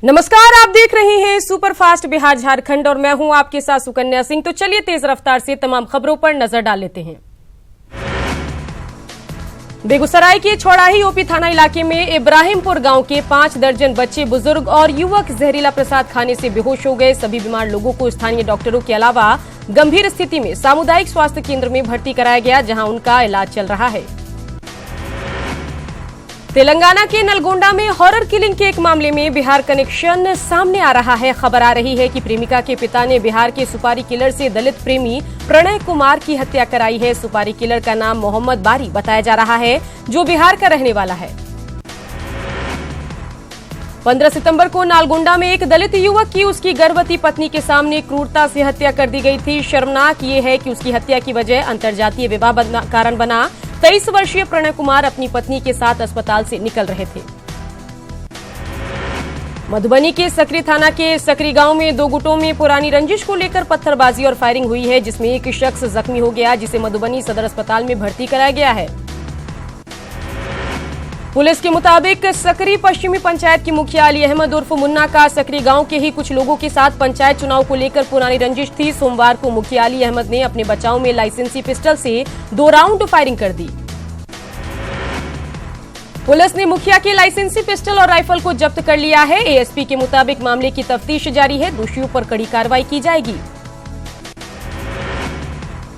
नमस्कार, आप देख रहे हैं सुपरफास्ट बिहार झारखंड और मैं हूं आपके साथ सुकन्या सिंह। तो चलिए तेज रफ्तार से तमाम खबरों पर नजर डाल लेते हैं। बेगूसराय के छौड़ाही ओपी थाना इलाके में इब्राहिमपुर गांव के 5 दर्जन बच्चे, बुजुर्ग और युवक जहरीला प्रसाद खाने से बेहोश हो गए। सभी बीमार लोगों को स्थानीय डॉक्टरों के अलावा गंभीर स्थिति में सामुदायिक स्वास्थ्य केंद्र में भर्ती कराया गया, जहां उनका इलाज चल रहा है। तेलंगाना के नलगोंडा में हॉरर किलिंग के एक मामले में बिहार कनेक्शन सामने आ रहा है। खबर आ रही है कि प्रेमिका के पिता ने बिहार के सुपारी किलर से दलित प्रेमी प्रणय कुमार की हत्या कराई है। सुपारी किलर का नाम मोहम्मद बारी बताया जा रहा है, जो बिहार का रहने वाला है। 15 सितंबर को नालगोंडा में एक दलित युवक की उसकी गर्भवती पत्नी के सामने क्रूरता से हत्या कर दी गई थी। शर्मनाक ये है कि उसकी हत्या की वजह अंतर्जातीय विवाह कारण बना। 23 वर्षीय प्रणय कुमार अपनी पत्नी के साथ अस्पताल से निकल रहे थे। मधुबनी के सकरी थाना के सकरी गांव में 2 गुटों में पुरानी रंजिश को लेकर पत्थरबाजी और फायरिंग हुई है, जिसमें एक शख्स जख्मी हो गया, जिसे मधुबनी सदर अस्पताल में भर्ती कराया गया है। पुलिस के मुताबिक सकरी पश्चिमी पंचायत की मुखिया अली अहमद उर्फ मुन्ना का सकरी गांव के ही कुछ लोगों के साथ पंचायत चुनाव को लेकर पुरानी रंजिश थी। सोमवार को मुखिया अली अहमद ने अपने बचाव में लाइसेंसी पिस्टल से 2 राउंड फायरिंग कर दी। पुलिस ने मुखिया के लाइसेंसी पिस्टल और राइफल को जब्त कर लिया है। एएसपी के मुताबिक मामले की तफ्तीश जारी है, दोषियों पर कड़ी कार्रवाई की जाएगी।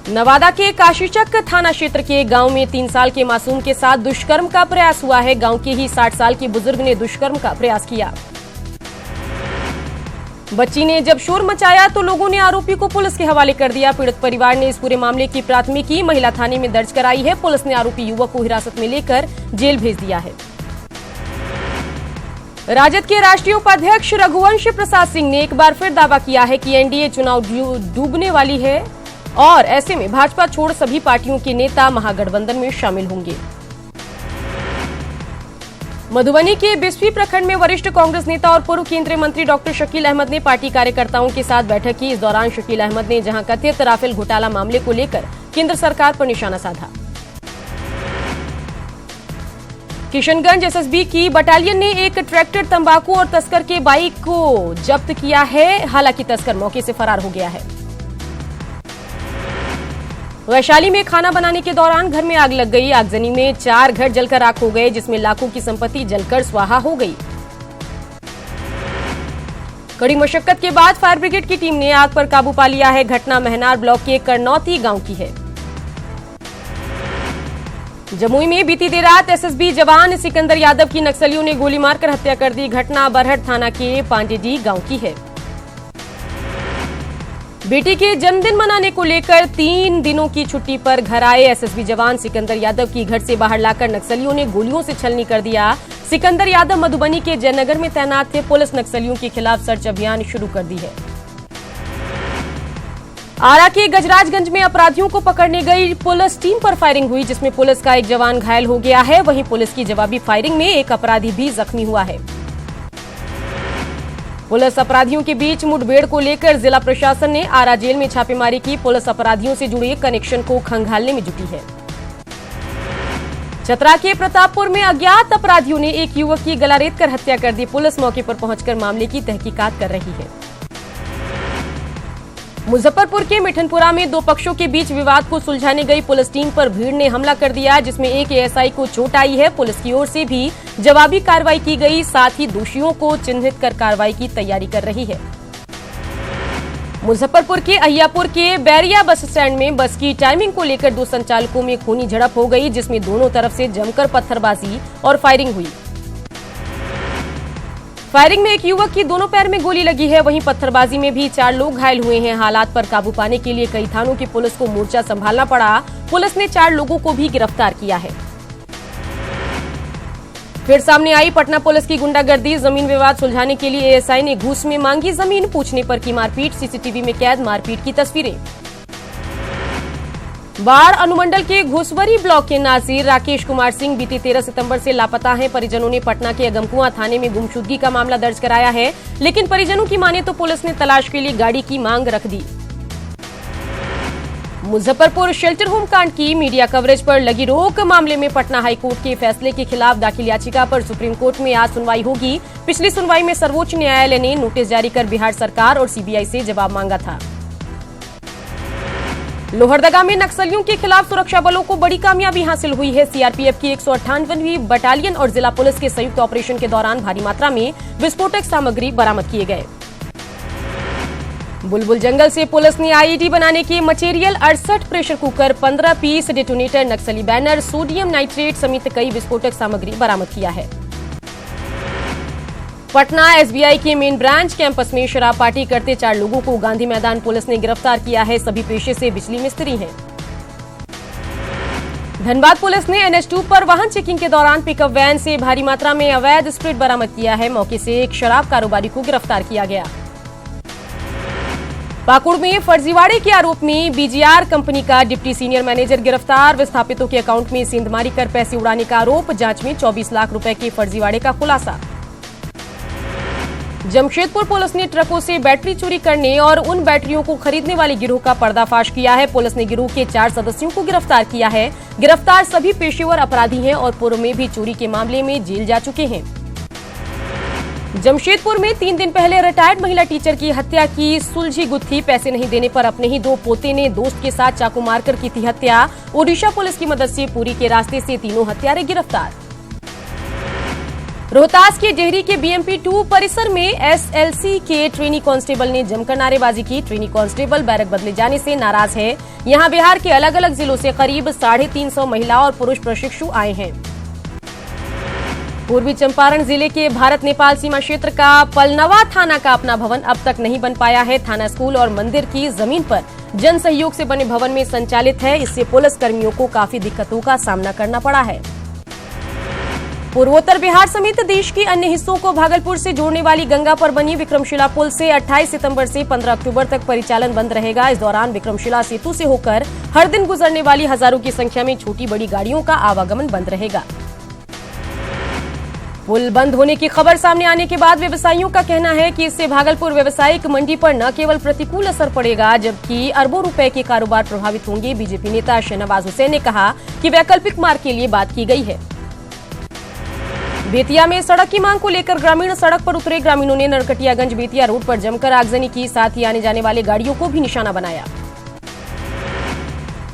नवादा के काशीचक थाना क्षेत्र के गांव में 3 साल के मासूम के साथ दुष्कर्म का प्रयास हुआ है। गांव के ही 60 साल के बुजुर्ग ने दुष्कर्म का प्रयास किया। बच्ची ने जब शोर मचाया तो लोगों ने आरोपी को पुलिस के हवाले कर दिया। पीड़ित परिवार ने इस पूरे मामले की प्राथमिकी महिला थाने में दर्ज कराई है। पुलिस ने आरोपी युवक को हिरासत में लेकर जेल भेज दिया है। राजद के राष्ट्रीय उपाध्यक्ष रघुवंश प्रसाद सिंह ने एक बार फिर दावा किया है कि एनडीए चुनाव डूबने वाली है और ऐसे में भाजपा छोड़ सभी पार्टियों के नेता महागठबंधन में शामिल होंगे। मधुबनी के बिस्फी प्रखंड में वरिष्ठ कांग्रेस नेता और पूर्व केंद्रीय मंत्री डॉक्टर शकील अहमद ने पार्टी कार्यकर्ताओं के साथ बैठक की। इस दौरान शकील अहमद ने जहां कथित राफेल घोटाला मामले को लेकर केंद्र सरकार पर निशाना साधा। किशनगंज एसएसबी की बटालियन ने एक ट्रैक्टर, तंबाकू और तस्कर के बाइक को जब्त किया है। हालांकि तस्कर मौके से फरार हो गया है। वैशाली में खाना बनाने के दौरान घर में आग लग गई। आगजनी में 4 घर जलकर राख हो गए, जिसमें लाखों की संपत्ति जलकर स्वाहा हो गई। कड़ी मशक्कत के बाद फायर ब्रिगेड की टीम ने आग पर काबू पा लिया है। घटना महनार ब्लॉक के करनौती गांव की है। जमुई में बीती देर रात एसएसबी जवान सिकंदर यादव की नक्सलियों ने गोली मारकर हत्या कर दी। घटना बरहट थाना के पांडेडी गांव की है। बेटी के जन्मदिन मनाने को लेकर 3 दिनों की छुट्टी पर घर आए एसएसबी जवान सिकंदर यादव की घर से बाहर लाकर नक्सलियों ने गोलियों से छलनी कर दिया। सिकंदर यादव मधुबनी के जयनगर में तैनात थे। पुलिस नक्सलियों के खिलाफ सर्च अभियान शुरू कर दी है। आरा के गजराजगंज में अपराधियों को पकड़ने गई पुलिस टीम पर फायरिंग हुई, जिसमें पुलिस का एक जवान घायल हो गया है। वहीं पुलिस की जवाबी फायरिंग में एक अपराधी भी जख्मी हुआ है। पुलिस अपराधियों के बीच मुठभेड़ को लेकर जिला प्रशासन ने आरा जेल में छापेमारी की। पुलिस अपराधियों से जुड़े कनेक्शन को खंगालने में जुटी है। चतरा के प्रतापपुर में अज्ञात अपराधियों ने एक युवक की गला रेतकर हत्या कर दी। पुलिस मौके पर पहुंचकर मामले की तहकीकात कर रही है। मुजफ्फरपुर के मिठनपुरा में 2 पक्षों के बीच विवाद को सुलझाने गई पुलिस टीम पर भीड़ ने हमला कर दिया, जिसमें एक एएसआई को चोट आई है। पुलिस की ओर से भी जवाबी कार्रवाई की गई, साथ ही दोषियों को चिन्हित कर कार्रवाई की तैयारी कर रही है। मुजफ्फरपुर के अहियापुर के बैरिया बस स्टैंड में बस की टाइमिंग को लेकर 2 संचालकों में खूनी झड़प हो गई, जिसमें दोनों तरफ से जमकर पत्थरबाजी और फायरिंग हुई। फायरिंग में एक युवक की दोनों पैर में गोली लगी है। वहीं पत्थरबाजी में भी 4 लोग घायल हुए हैं। हालात पर काबू पाने के लिए कई थानों की पुलिस को मोर्चा संभालना पड़ा। पुलिस ने 4 लोगों को भी गिरफ्तार किया है। फिर सामने आई पटना पुलिस की गुंडागर्दी। जमीन विवाद सुलझाने के लिए एएसआई ने घूस में मांगी जमीन, पूछने पर की मारपीट। सीसीटीवी में कैद मारपीट की तस्वीरें। बाढ़ अनुमंडल के घोसवरी ब्लॉक के नाजिर राकेश कुमार सिंह बीती 13 सितंबर से लापता हैं। परिजनों ने पटना के अगमकुआं थाने में गुमशुदगी का मामला दर्ज कराया है, लेकिन परिजनों की माने तो पुलिस ने तलाश के लिए गाड़ी की मांग रख दी। मुजफ्फरपुर शेल्टर होम कांड की मीडिया कवरेज पर लगी रोक मामले में पटना हाईकोर्ट के फैसले के खिलाफ दाखिल याचिका पर सुप्रीम कोर्ट में आज सुनवाई होगी। पिछली सुनवाई में सर्वोच्च न्यायालय ने नोटिस जारी कर बिहार सरकार और सीबीआई से जवाब मांगा था। लोहरदगा में नक्सलियों के खिलाफ सुरक्षा बलों को बड़ी कामयाबी हासिल हुई है। सीआरपीएफ की 198वीं बटालियन और जिला पुलिस के संयुक्त ऑपरेशन के दौरान भारी मात्रा में विस्फोटक सामग्री बरामद किए गए। बुलबुल जंगल से पुलिस ने आईईडी बनाने के material 68 pressure cooker, 15 piece detonator, नक्सली बैनर, सोडियम नाइट्रेट समेत कई विस्फोटक सामग्री बरामद किया है। पटना एसबीआई के मेन ब्रांच कैंपस में शराब पार्टी करते 4 लोगों को गांधी मैदान पुलिस ने गिरफ्तार किया है। सभी पेशे से बिजली मिस्त्री हैं। धनबाद पुलिस ने NH2 पर वाहन चेकिंग के दौरान पिकअप वैन से भारी मात्रा में अवैध स्प्रिट बरामद किया है। मौके से एक शराब कारोबारी को गिरफ्तार किया गया। पाकुड़ में फर्जीवाड़े के आरोप में बीजीआर कंपनी का डिप्टी सीनियर मैनेजर गिरफ्तार। विस्थापितों के अकाउंट में सेंधमारी कर पैसे उड़ाने का आरोप। जांच में 24 लाख रुपए के फर्जीवाड़े का खुलासा। जमशेदपुर पुलिस ने ट्रकों से बैटरी चोरी करने और उन बैटरियों को खरीदने वाले गिरोह का पर्दाफाश किया है। पुलिस ने गिरोह के 4 सदस्यों को गिरफ्तार किया है। गिरफ्तार सभी पेशेवर अपराधी हैं और पूर्व में भी चोरी के मामले में जेल जा चुके हैं। जमशेदपुर में 3 दिन पहले रिटायर्ड महिला टीचर की हत्या की सुलझी गुत्थी। पैसे नहीं देने पर अपने ही 2 पोते ने दोस्त के साथ चाकू मारकर की थी हत्या। ओडिशा पुलिस की मदद से पुरी के रास्ते से तीनों हत्यारे गिरफ्तार। रोहतास के डेहरी के BMP 2 परिसर में SLC के ट्रेनी कांस्टेबल ने जमकर नारेबाजी की। ट्रेनी कांस्टेबल बैरक बदले जाने से नाराज है। यहां बिहार के अलग अलग जिलों से करीब 350 महिला और पुरुष प्रशिक्षु आए हैं। पूर्वी चंपारण जिले के भारत नेपाल सीमा क्षेत्र का पलनवा थाना का अपना भवन अब तक नहीं बन पाया है। थाना स्कूल और मंदिर की जमीन पर जन सहयोग से बने भवन में संचालित है। इससे पुलिस कर्मियों को काफी दिक्कतों का सामना करना पड़ा है। पूर्वोत्तर बिहार समेत देश के अन्य हिस्सों को भागलपुर से जोड़ने वाली गंगा पर बनी विक्रमशिला पुल से 28 सितंबर से 15 अक्टूबर तक परिचालन बंद रहेगा। इस दौरान विक्रमशिला सेतु से होकर हर दिन गुजरने वाली हजारों की संख्या में छोटी बड़ी गाड़ियों का आवागमन बंद रहेगा। पुल बंद होने की खबर सामने आने के बाद व्यवसायियों का कहना है कि इससे भागलपुर व्यावसायिक मंडी पर न केवल प्रतिकूल असर पड़ेगा जबकि अरबों रुपए के कारोबार प्रभावित होंगे। बीजेपी नेता शहनवाज हुसैन ने कहा कि वैकल्पिक मार्ग के लिए बात की गई है। बेतिया में सड़क की मांग को लेकर ग्रामीण सड़क पर उतरे। ग्रामीणों ने नरकटियागंज बेतिया रोड पर जमकर आगजनी की। साथ ही आने जाने वाले गाड़ियों को भी निशाना बनाया।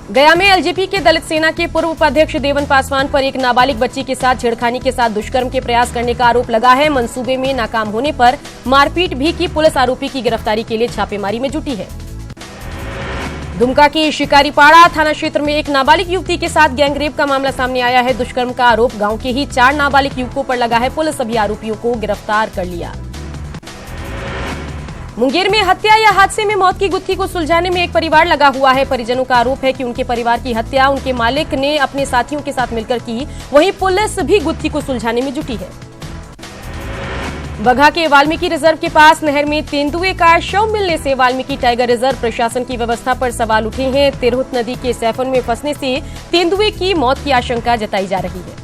गया में एलजेपी के दलित सेना के पूर्व उपाध्यक्ष देवन पासवान पर एक नाबालिग बच्ची के साथ छेड़खानी के साथ दुष्कर्म के प्रयास करने का आरोप लगा है। मंसूबे में नाकाम होने पर मारपीट भी की। पुलिस आरोपी की गिरफ्तारी के लिए छापेमारी में जुटी है। दुमका के शिकारीपाड़ा थाना क्षेत्र में एक नाबालिग युवती के साथ गैंगरेप का मामला सामने आया है। दुष्कर्म का आरोप गांव के ही 4 नाबालिग युवकों पर लगा है। पुलिस सभी आरोपियों को गिरफ्तार कर लिया। मुंगेर में हत्या या हादसे में मौत की गुत्थी को सुलझाने में एक परिवार लगा हुआ है। परिजनों का आरोप है कि उनके परिवार की हत्या उनके मालिक ने अपने साथियों के साथ मिलकर की। वहीं पुलिस भी गुत्थी को सुलझाने में जुटी है। बगहा के वाल्मीकि रिजर्व के पास नहर में तेंदुए का शव मिलने से वाल्मीकि टाइगर रिजर्व प्रशासन की व्यवस्था पर सवाल उठे हैं। तिरहुत नदी के सैफन में फंसने से तेंदुए की मौत की आशंका जताई जा रही है।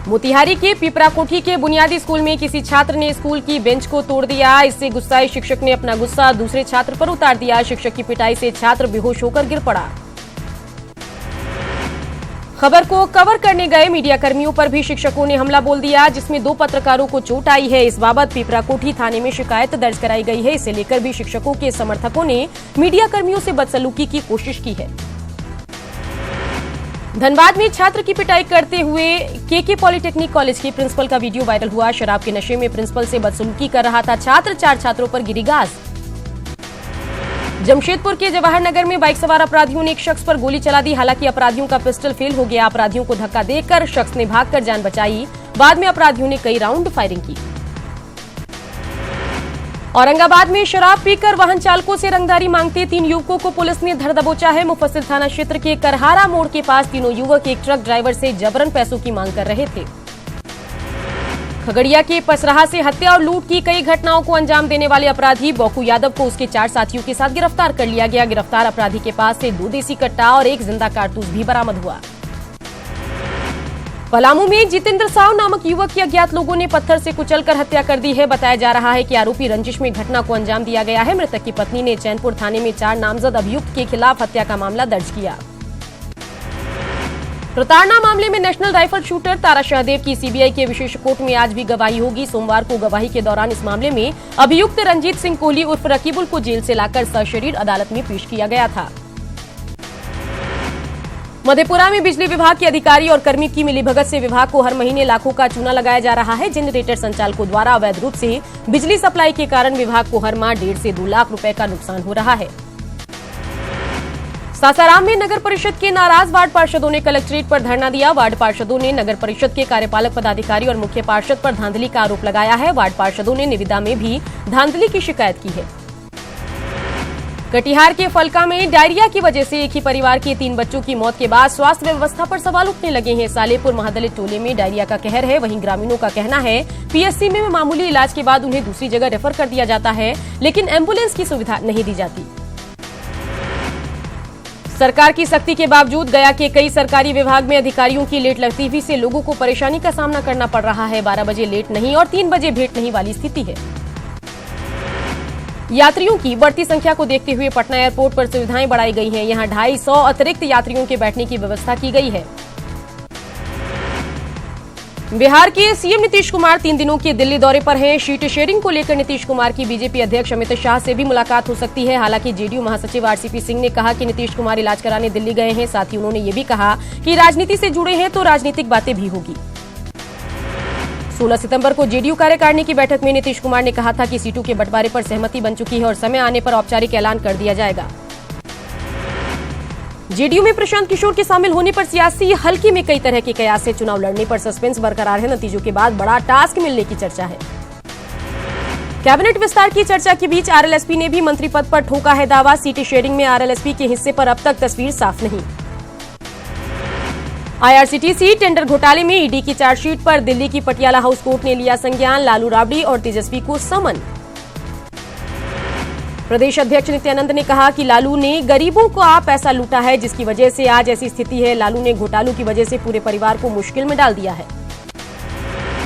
मोतिहारी के पिपरा कोठी के बुनियादी स्कूल में किसी छात्र ने स्कूल की बेंच को तोड़ दिया। इससे गुस्साए शिक्षक ने अपना गुस्सा दूसरे छात्र पर उतार दिया। शिक्षक की पिटाई से छात्र बेहोश होकर गिर पड़ा। खबर को कवर करने गए मीडिया कर्मियों पर भी शिक्षकों ने हमला बोल दिया, जिसमें 2 पत्रकारों को चोट आई है। इस बाबत पिपरा कोठी थाने में शिकायत दर्ज कराई गई है। इसे लेकर भी शिक्षकों के समर्थकों ने मीडिया कर्मियों से बदसलूकी की कोशिश की है। धनबाद में छात्र की पिटाई करते हुए केके पॉलिटेक्निक कॉलेज के प्रिंसिपल का वीडियो वायरल हुआ। शराब के नशे में प्रिंसिपल से बदसलूकी कर रहा था छात्र। 4 छात्रों पर गिरी गाज। जमशेदपुर के जवाहर नगर में बाइक सवार अपराधियों ने एक शख्स पर गोली चला दी। हालांकि अपराधियों का पिस्टल फेल हो गया। अपराधियों को धक्का देकर शख्स ने भागकर जान बचाई। बाद में अपराधियों ने कई राउंड फायरिंग की। औरंगाबाद में शराब पीकर वाहन चालकों से रंगदारी मांगते 3 युवकों को पुलिस ने धर दबोचा है। मुफस्सिल थाना क्षेत्र के करहारा मोड़ के पास तीनों युवक एक ट्रक ड्राइवर से जबरन पैसों की मांग कर रहे थे। खगड़िया के पसराहा से हत्या और लूट की कई घटनाओं को अंजाम देने वाले अपराधी बॉकू यादव को उसके 4 साथियों के साथ गिरफ्तार कर लिया गया। गिरफ्तार अपराधी के पास से 2 देसी कट्टा और 1 जिंदा कारतूस भी बरामद हुआ। पलामू में जितेंद्र साव नामक युवक की अज्ञात लोगों ने पत्थर से कुचलकर हत्या कर दी है। बताया जा रहा है कि आरोपी रंजिश में घटना को अंजाम दिया गया है। मृतक की पत्नी ने चैनपुर थाने में 4 नामजद अभियुक्त के खिलाफ हत्या का मामला दर्ज किया। प्रताड़ना मामले में नेशनल राइफल शूटर तारा शाहदेव की सीबीआई के विशेष कोर्ट में आज भी गवाही होगी। सोमवार को गवाही के दौरान इस मामले में अभियुक्त रंजीत सिंह कोहली उर्फ रकीबुल को जेल से लाकर सशरीर अदालत में पेश किया गया था। मधेपुरा में बिजली विभाग के अधिकारी और कर्मी की मिलीभगत से विभाग को हर महीने लाखों का चूना लगाया जा रहा है। जनरेटर संचालकों द्वारा अवैध रूप से बिजली सप्लाई के कारण विभाग को हर माह 1.5 से 2 लाख रुपए का नुकसान हो रहा है। सासाराम में नगर परिषद के नाराज वार्ड पार्षदों ने कलेक्ट्रेट पर धरना दिया। वार्ड पार्षदों ने नगर परिषद के कार्यपालक पदाधिकारी और मुख्य पार्षद पर धांधली का आरोप लगाया है। वार्ड पार्षदों ने निविदा में भी धांधली की शिकायत की है। कटिहार के फलका में डायरिया की वजह से एक ही परिवार के 3 बच्चों की मौत के बाद स्वास्थ्य व्यवस्था पर सवाल उठने लगे हैं। सालेपुर महादलित टोले में डायरिया का कहर है। वहीं ग्रामीणों का कहना है पीएचसी में मामूली इलाज के बाद उन्हें दूसरी जगह रेफर कर दिया जाता है, लेकिन एम्बुलेंस की सुविधा नहीं दी जाती। सरकार की सख्ती के बावजूद गया के कई सरकारी विभाग में अधिकारियों की लेट लगती से लोगों को परेशानी का सामना करना पड़ रहा है। 12 बजे लेट नहीं और 3 बजे भेंट नहीं वाली स्थिति है। यात्रियों की बढ़ती संख्या को देखते हुए पटना एयरपोर्ट पर सुविधाएं बढ़ाई गई हैं। यहां 250 अतिरिक्त यात्रियों के बैठने की व्यवस्था की गई है। बिहार के सीएम नीतीश कुमार 3 दिनों के दिल्ली दौरे पर हैं। सीट शेयरिंग को लेकर नीतीश कुमार की बीजेपी अध्यक्ष अमित शाह से भी मुलाकात हो सकती है। हालांकि जेडीयू महासचिव आरसीपी सिंह ने कहा कि नीतीश कुमार इलाज कराने दिल्ली गए हैं। साथ ही उन्होंने ये भी कहा कि राजनीति से जुड़े हैं तो राजनीतिक बातें भी होगी। 16 सितंबर को जेडीयू कार्यकारिणी की बैठक में नीतीश कुमार ने कहा था कि सीटों के बंटवारे पर सहमति बन चुकी है और समय आने पर औपचारिक ऐलान कर दिया जाएगा। जेडीयू में प्रशांत किशोर के शामिल होने पर सियासी हल्के में कई तरह के कयास है। चुनाव लड़ने पर सस्पेंस बरकरार है। नतीजों के बाद बड़ा टास्क मिलने की चर्चा है। कैबिनेट विस्तार की चर्चा के बीच आरएलएसपी ने भी मंत्री पद पर ठोका है दावा। सीट शेयरिंग में आरएलएसपी के हिस्से पर अब तक तस्वीर साफ नहीं। आईआरसीटीसी टेंडर घोटाले में ईडी की चार्जशीट पर दिल्ली की पटियाला हाउस कोर्ट ने लिया संज्ञान। लालू राबड़ी और तेजस्वी को समन। प्रदेश अध्यक्ष नित्यानंद ने कहा कि लालू ने गरीबों को पैसा लूटा है, जिसकी वजह से आज ऐसी स्थिति है। लालू ने घोटालों की वजह से पूरे परिवार को मुश्किल में डाल दिया है।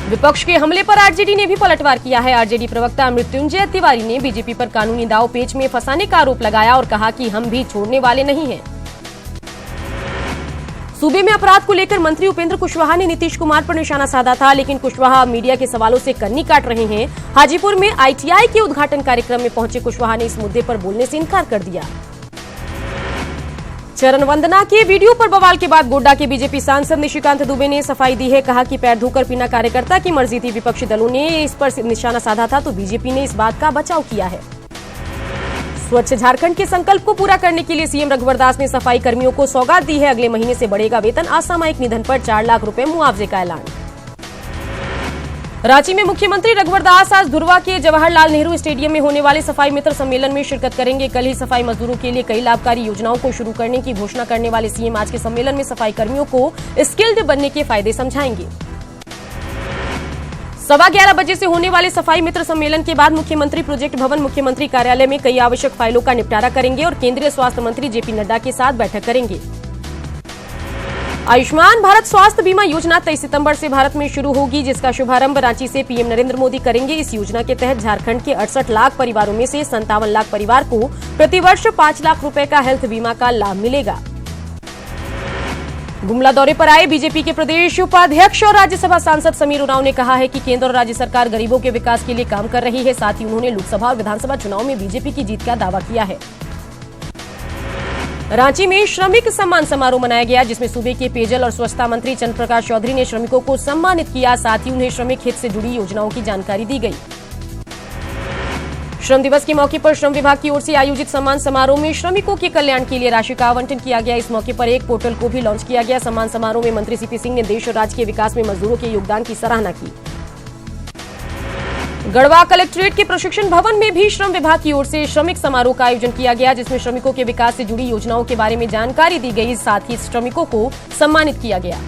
विपक्ष के हमले पर आरजेडी ने भी पलटवार किया है। आरजेडी प्रवक्ता मृत्युंजय तिवारी ने बीजेपी पर कानूनी दाव पेच में फंसाने का आरोप लगाया और कहा कि हम भी छोड़ने वाले नहीं हैं। सूबे में अपराध को लेकर मंत्री उपेंद्र कुशवाहा ने नीतीश कुमार पर निशाना साधा था, लेकिन कुशवाहा मीडिया के सवालों से कन्नी काट रहे हैं। हाजीपुर में आईटीआई के उद्घाटन कार्यक्रम में पहुंचे कुशवाहा ने इस मुद्दे पर बोलने से इनकार कर दिया। चरण वंदना के वीडियो पर बवाल के बाद गोड्डा के बीजेपी सांसद निशिकांत दुबे ने सफाई दी है। कहा कि पैर धोकर पीना कार्यकर्ता की मर्जी थी। विपक्षी दलों ने इस पर निशाना साधा था तो बीजेपी ने इस बात का बचाव किया है। स्वच्छ झारखंड के संकल्प को पूरा करने के लिए सीएम रघुवर दास ने सफाई कर्मियों को सौगात दी है। अगले महीने से बढ़ेगा वेतन। असामयिक निधन पर 4 लाख रुपए मुआवजे का ऐलान। रांची में मुख्यमंत्री रघुवर दास आज धुरवा के जवाहरलाल नेहरू स्टेडियम में होने वाले सफाई मित्र सम्मेलन में शिरकत करेंगे। कल ही सफाई मजदूरों के लिए कई लाभकारी योजनाओं को शुरू करने की घोषणा करने वाले सीएम आज के सम्मेलन में सफाई कर्मियों को स्किल्ड बनने के फायदे समझाएंगे। 11:15 बजे से होने वाले सफाई मित्र सम्मेलन के बाद मुख्यमंत्री प्रोजेक्ट भवन मुख्यमंत्री कार्यालय में कई आवश्यक फाइलों का निपटारा करेंगे और केंद्रीय स्वास्थ्य मंत्री जेपी नड्डा के साथ बैठक करेंगे। आयुष्मान भारत स्वास्थ्य बीमा योजना 23 सितंबर से भारत में शुरू होगी, जिसका शुभारंभ रांची से पीएम नरेंद्र मोदी करेंगे। इस योजना के तहत झारखंड के 68 लाख परिवारों में से 57 लाख परिवार को प्रतिवर्ष 5 लाख रुपए का हेल्थ बीमा का लाभ मिलेगा। गुमला दौरे पर आए बीजेपी के प्रदेश उपाध्यक्ष और राज्यसभा सांसद समीर उरांव ने कहा है कि केंद्र और राज्य सरकार गरीबों के विकास के लिए काम कर रही है। साथ ही उन्होंने लोकसभा और विधानसभा चुनाव में बीजेपी की जीत का दावा किया है। रांची में श्रमिक सम्मान समारोह मनाया गया, जिसमें सूबे के पेयजल और स्वच्छता मंत्री चंद्र प्रकाश चौधरी ने श्रमिकों को सम्मानित किया। साथ ही उन्हें श्रमिक हित से जुड़ी योजनाओं की जानकारी दी गई। श्रम दिवस के मौके पर श्रम विभाग की ओर से आयोजित सम्मान समारोह में श्रमिकों के कल्याण के लिए राशि का आवंटन किया गया। इस मौके पर एक पोर्टल को भी लॉन्च किया गया। सम्मान समारोह में मंत्री सीपी सिंह ने देश और राज्य के विकास में मजदूरों के योगदान की सराहना की। गढ़वा कलेक्ट्रेट के प्रशिक्षण भवन में भी श्रम विभाग की ओर से श्रमिक समारोह का आयोजन किया गया, जिसमें श्रमिकों के विकास से जुड़ी योजनाओं के बारे में जानकारी दी गई। साथ ही श्रमिकों को सम्मानित किया गया।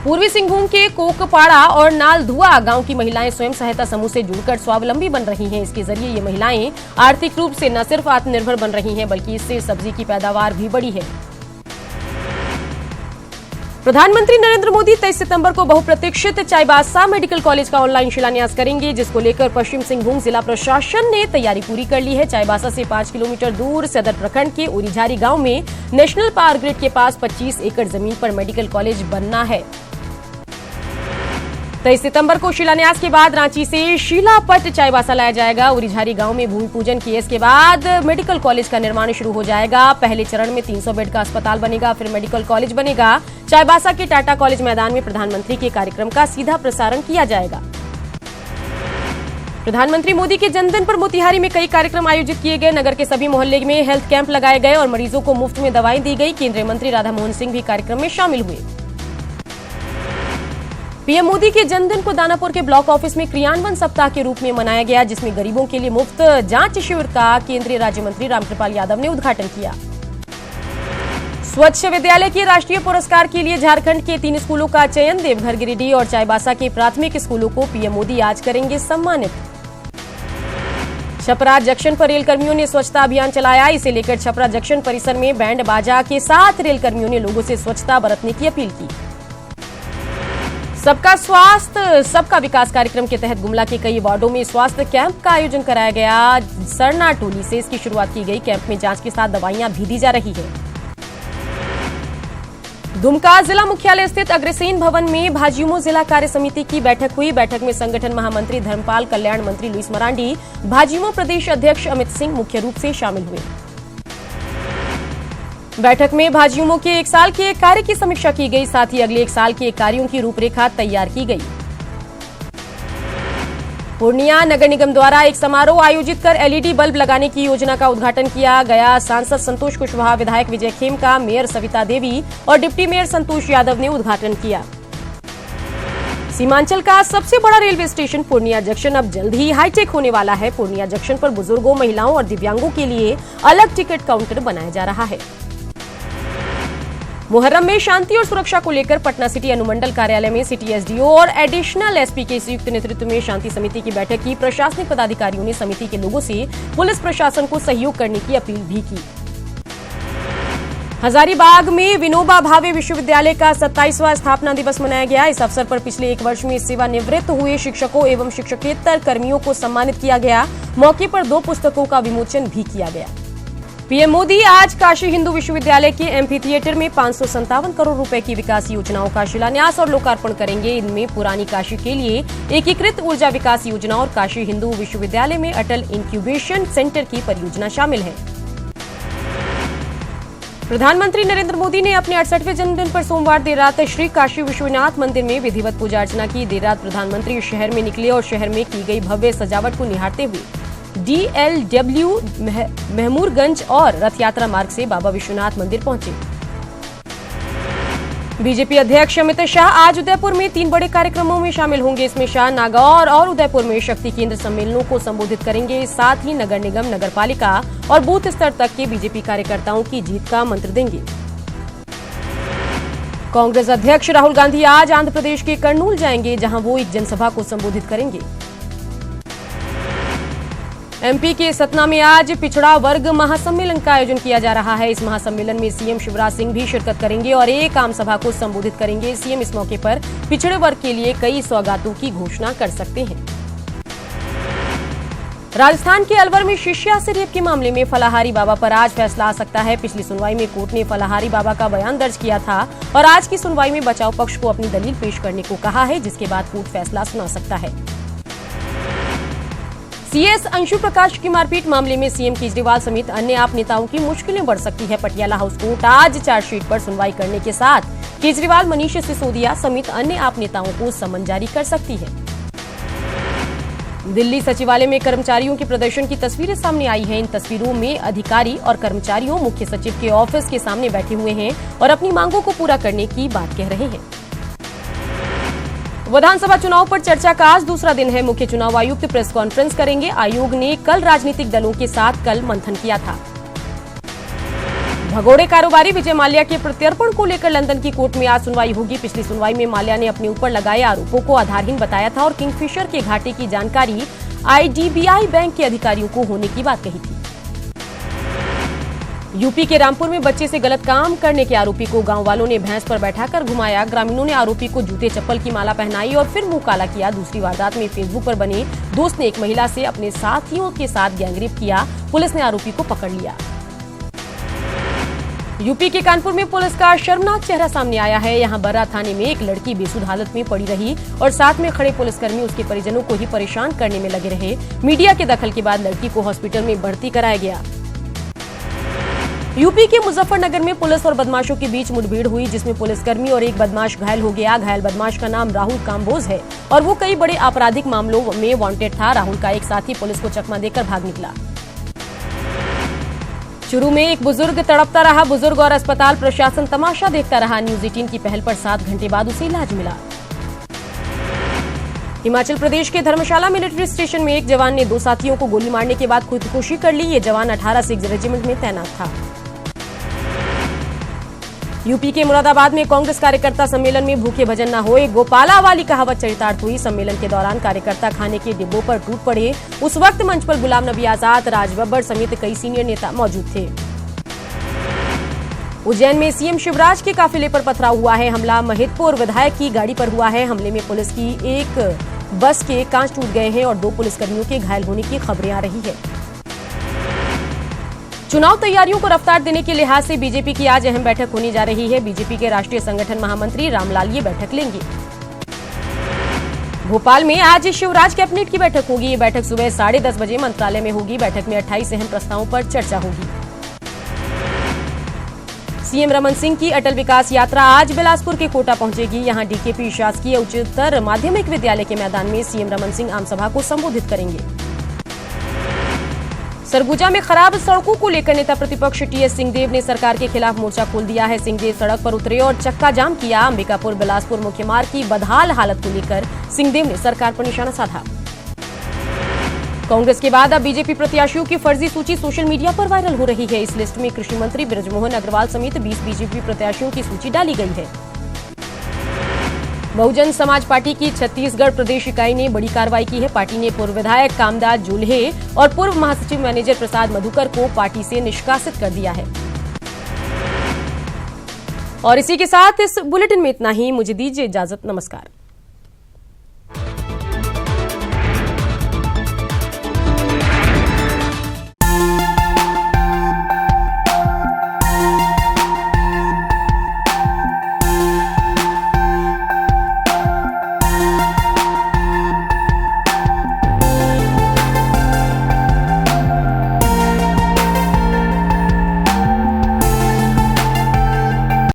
पूर्वी सिंहभूम के कोकपाड़ा और नालधुआ गांव की महिलाएं स्वयं सहायता समूह से जुड़कर स्वावलंबी बन रही हैं। इसके जरिए ये महिलाएं आर्थिक रूप से न सिर्फ आत्मनिर्भर बन रही हैं, बल्कि इससे सब्जी की पैदावार भी बढ़ी है। प्रधानमंत्री नरेंद्र मोदी 23 सितंबर को बहुप्रतीक्षित चाईबासा मेडिकल कॉलेज का ऑनलाइन शिलान्यास करेंगे, जिसको लेकर पश्चिम सिंहभूम जिला प्रशासन ने तैयारी पूरी कर ली है। चाईबासा से 5 किलोमीटर दूर सदर प्रखंड के उरीझारी गांव में नेशनल पावर ग्रिड के पास 25 एकड़ जमीन पर मेडिकल कॉलेज बनना है। 23 सितंबर को शिलान्यास के बाद रांची से शीलापट चाईबासा लाया जाएगा। उरीझारी गांव में भूमि पूजन किए के बाद मेडिकल कॉलेज का निर्माण शुरू हो जाएगा। पहले चरण में 300 बेड का अस्पताल बनेगा, फिर मेडिकल कॉलेज बनेगा। चाईबासा के टाटा कॉलेज मैदान में प्रधानमंत्री के कार्यक्रम का सीधा प्रसारण किया जाएगा। प्रधानमंत्री मोदी के जन्मदिन पर मोतिहारी में कई कार्यक्रम आयोजित किए गए। नगर के सभी मोहल्ले में हेल्थ कैंप लगाए गए और मरीजों को मुफ्त में दवाएं दी गई। केंद्रीय मंत्री राधा मोहन सिंह भी कार्यक्रम में शामिल हुए। पीएम मोदी के जन्मदिन को दानापुर के ब्लॉक ऑफिस में क्रियान्वयन सप्ताह के रूप में मनाया गया, जिसमें गरीबों के लिए मुफ्त जांच शिविर का केंद्रीय राज्य मंत्री रामकृपाल यादव ने उद्घाटन किया। स्वच्छ विद्यालय के राष्ट्रीय पुरस्कार के लिए झारखंड के 3 स्कूलों का चयन। देवघर, गिरिडीह और चाईबासा के प्राथमिक स्कूलों को पीएम मोदी आज करेंगे सम्मानित। छपरा जंक्शन पर रेल कर्मियों ने स्वच्छता अभियान चलाया। इसे लेकर छपरा जंक्शन परिसर में बैंड बाजा के साथ रेल कर्मियों ने लोगों से स्वच्छता बरतने की अपील की। सबका स्वास्थ्य सबका विकास कार्यक्रम के तहत गुमला के कई वार्डों में स्वास्थ्य कैंप का आयोजन कराया गया। सरना टोली से इसकी शुरुआत की गई। कैंप में जांच के साथ दवाइयां भी दी जा रही है। दुमका जिला मुख्यालय स्थित अग्रसेन भवन में भाजयुमो जिला कार्य समिति की बैठक हुई। बैठक में संगठन महामंत्री धर्मपाल, कल्याण मंत्री लुइस मरांडी, भाजयुमो प्रदेश अध्यक्ष अमित सिंह मुख्य रूप से शामिल हुए। बैठक में भाजयुमो के 1 साल के कार्य की समीक्षा की गई, साथ ही अगले 1 साल के कार्यों की रूपरेखा तैयार की गई। पूर्णिया नगर निगम द्वारा एक समारोह आयोजित कर एलईडी बल्ब लगाने की योजना का उद्घाटन किया गया। सांसद संतोष कुशवाहा, विधायक विजय खेमका, मेयर सविता देवी और डिप्टी मेयर संतोष यादव ने उद्घाटन किया। सीमांचल का सबसे बड़ा रेलवे स्टेशन पूर्णिया जंक्शन अब जल्द ही हाईटेक होने वाला है। पूर्णिया जंक्शन पर बुजुर्गों, महिलाओं और दिव्यांगों के लिए अलग टिकट काउंटर बनाया जा रहा है। मुहर्रम में शांति और सुरक्षा को लेकर पटना सिटी अनुमंडल कार्यालय में सिटी एसडीओ और एडिशनल एसपी के संयुक्त नेतृत्व में शांति समिति की बैठक की। प्रशासनिक पदाधिकारियों ने समिति के लोगों से पुलिस प्रशासन को सहयोग करने की अपील भी की। हजारीबाग में विनोबा भावे विश्वविद्यालय का 27वां स्थापना दिवस मनाया गया। इस अवसर पर पिछले 1 वर्ष में सेवानिवृत्त हुए शिक्षकों एवं शिक्षकेतर कर्मियों को सम्मानित किया गया। मौके पर 2 पुस्तकों का विमोचन भी किया गया। पीएम मोदी आज काशी हिंदू विश्वविद्यालय के एम्फी थिएटर में 557 करोड़ रुपए की विकास योजनाओं का शिलान्यास और लोकार्पण करेंगे। इनमें पुरानी काशी के लिए एकीकृत ऊर्जा विकास योजना और काशी हिंदू विश्वविद्यालय में अटल इंक्यूबेशन सेंटर की परियोजना शामिल है। प्रधानमंत्री नरेंद्र मोदी ने अपने 68वें जन्मदिन पर सोमवार देर रात श्री काशी विश्वनाथ मंदिर में विधिवत पूजा अर्चना की। देर रात प्रधानमंत्री शहर में निकले और शहर में की गई भव्य सजावट को निहारते हुए डीएलडब्ल्यू महमूरगंज और रथ यात्रा मार्ग से बाबा विश्वनाथ मंदिर पहुंचे। बीजेपी अध्यक्ष अमित शाह आज उदयपुर में 3 बड़े कार्यक्रमों में शामिल होंगे। इसमें शाह नागौर और उदयपुर में शक्ति केंद्र सम्मेलनों को संबोधित करेंगे। साथ ही नगर निगम, नगरपालिका और बूथ स्तर तक के बीजेपी कार्यकर्ताओं की जीत का मंत्र देंगे। कांग्रेस अध्यक्ष राहुल गांधी आज आंध्र प्रदेश के कर्नूल जाएंगे, जहां वो एक जनसभा को संबोधित करेंगे। एमपी के सतना में आज पिछड़ा वर्ग महासम्मेलन का आयोजन किया जा रहा है। इस महासम्मेलन में सीएम शिवराज सिंह भी शिरकत करेंगे और एक आम सभा को संबोधित करेंगे। सीएम इस मौके पर पिछड़े वर्ग के लिए कई सौगातों की घोषणा कर सकते हैं। राजस्थान के अलवर में शिष्या से रेप के मामले में फलाहारी बाबा पर आज फैसला आ सकता है। पिछली सुनवाई में कोर्ट ने फलाहारी बाबा का बयान दर्ज किया था और आज की सुनवाई में बचाव पक्ष को अपनी दलील पेश करने को कहा है, जिसके बाद कोर्ट फैसला सुना सकता है। सीएस अंशु प्रकाश की मारपीट मामले में सीएम केजरीवाल समेत अन्य आप नेताओं की मुश्किलें बढ़ सकती है। पटियाला हाउस कोर्ट आज चार्जशीट पर सुनवाई करने के साथ केजरीवाल, मनीष सिसोदिया समेत अन्य आप नेताओं को समन जारी कर सकती है। दिल्ली सचिवालय में कर्मचारियों के प्रदर्शन की तस्वीरें सामने आई हैं। इन तस्वीरों में अधिकारी और कर्मचारियों मुख्य सचिव के ऑफिस के सामने बैठे हुए हैं और अपनी मांगों को पूरा करने की बात कह रहे हैं। विधानसभा चुनाव पर चर्चा का आज दूसरा दिन है। मुख्य चुनाव आयुक्त प्रेस कॉन्फ्रेंस करेंगे। आयोग ने कल राजनीतिक दलों के साथ कल मंथन किया था। भगोड़े कारोबारी विजय माल्या के प्रत्यर्पण को लेकर लंदन की कोर्ट में आज सुनवाई होगी। पिछली सुनवाई में माल्या ने अपने ऊपर लगाए आरोपों को आधारहीन बताया था और किंगफिशर के घाटे की जानकारी आईडीबीआई बैंक के अधिकारियों को होने की बात कही थी। यूपी के रामपुर में बच्चे से गलत काम करने के आरोपी को गांव वालों ने भैंस पर बैठाकर घुमाया। ग्रामीणों ने आरोपी को जूते चप्पल की माला पहनाई और फिर मुंह काला किया। दूसरी वारदात में फेसबुक पर बने दोस्त ने एक महिला से अपने साथियों के साथ गैंगरेप किया। पुलिस ने आरोपी को पकड़ लिया। यूपी के कानपुर में पुलिस का शर्मनाक चेहरा सामने आया है। यहां बर्रा थाने में एक लड़की बेसुध हालत में पड़ी रही और साथ में खड़े पुलिसकर्मी उसके परिजनों को ही परेशान करने में लगे रहे। मीडिया के दखल के बाद लड़की को हॉस्पिटल में भर्ती कराया गया। यूपी के मुजफ्फरनगर में पुलिस और बदमाशों के बीच मुठभेड़ हुई, जिसमें पुलिसकर्मी और एक बदमाश घायल हो गया। घायल बदमाश का नाम राहुल काम्बोज है और वो कई बड़े आपराधिक मामलों में वांटेड था। राहुल का एक साथी पुलिस को चकमा देकर भाग निकला। शुरू में एक बुजुर्ग तड़पता रहा। बुजुर्ग और अस्पताल प्रशासन तमाशा देखता रहा। न्यूज 18 की पहल पर 7 घंटे बाद उसे इलाज मिला। हिमाचल प्रदेश के धर्मशाला मिलिट्री स्टेशन में एक जवान ने 2 साथियों को गोली मारने के बाद खुदकुशी कर ली। ये जवान 18 सिख रेजिमेंट में तैनात था। यूपी के मुरादाबाद में कांग्रेस कार्यकर्ता सम्मेलन में भूखे भजन न होए, गोपाला वाली कहावत चरितार्थ हुई। सम्मेलन के दौरान कार्यकर्ता खाने के डिब्बों पर टूट पड़े। उस वक्त मंच पर गुलाम नबी आजाद, राज बब्बर समेत कई सीनियर नेता मौजूद थे। उज्जैन में सीएम शिवराज के काफिले पर पथराव हुआ है। हमला महिदपुर विधायक की गाड़ी पर हुआ है। हमले में पुलिस की एक बस के कांच टूट गए हैं और 2 पुलिसकर्मियों के घायल होने की खबरें आ रही है। चुनाव तैयारियों को रफ्तार देने के लिहाज से बीजेपी की आज अहम बैठक होने जा रही है। बीजेपी के राष्ट्रीय संगठन महामंत्री रामलाल ये बैठक लेंगे। भोपाल में आज शिवराज कैबिनेट की बैठक होगी। ये बैठक सुबह 10:30 बजे मंत्रालय में होगी। बैठक में 28 अहम प्रस्तावों पर चर्चा होगी। सीएम रमन सिंह की अटल विकास यात्रा आज बिलासपुर के कोटा पहुंचेगी। यहां डीकेपी शासकीय उच्चतर माध्यमिक विद्यालय के मैदान में सीएम रमन सिंह आमसभा को संबोधित करेंगे। सरगुजा में खराब सड़कों को लेकर नेता प्रतिपक्ष टीएस सिंहदेव ने सरकार के खिलाफ मोर्चा खोल दिया है। सिंहदेव सड़क पर उतरे और चक्का जाम किया। अंबिकापुर बिलासपुर मुख्य मार्ग की बदहाल हालत को लेकर सिंहदेव ने सरकार पर निशाना साधा। कांग्रेस के बाद अब बीजेपी प्रत्याशियों की फर्जी सूची सोशल मीडिया पर वायरल हो रही है। इस लिस्ट में कृषि मंत्री बृजमोहन अग्रवाल समेत 20 बीजेपी प्रत्याशियों की सूची डाली गई है। बहुजन समाज पार्टी की छत्तीसगढ़ प्रदेश इकाई ने बड़ी कार्रवाई की है। पार्टी ने पूर्व विधायक कामदास जुल्हे और पूर्व महासचिव मैनेजर प्रसाद मधुकर को पार्टी से निष्कासित कर दिया है। और इसी के साथ इस बुलेटिन में इतना ही। मुझे दीजिए इजाजत। नमस्कार।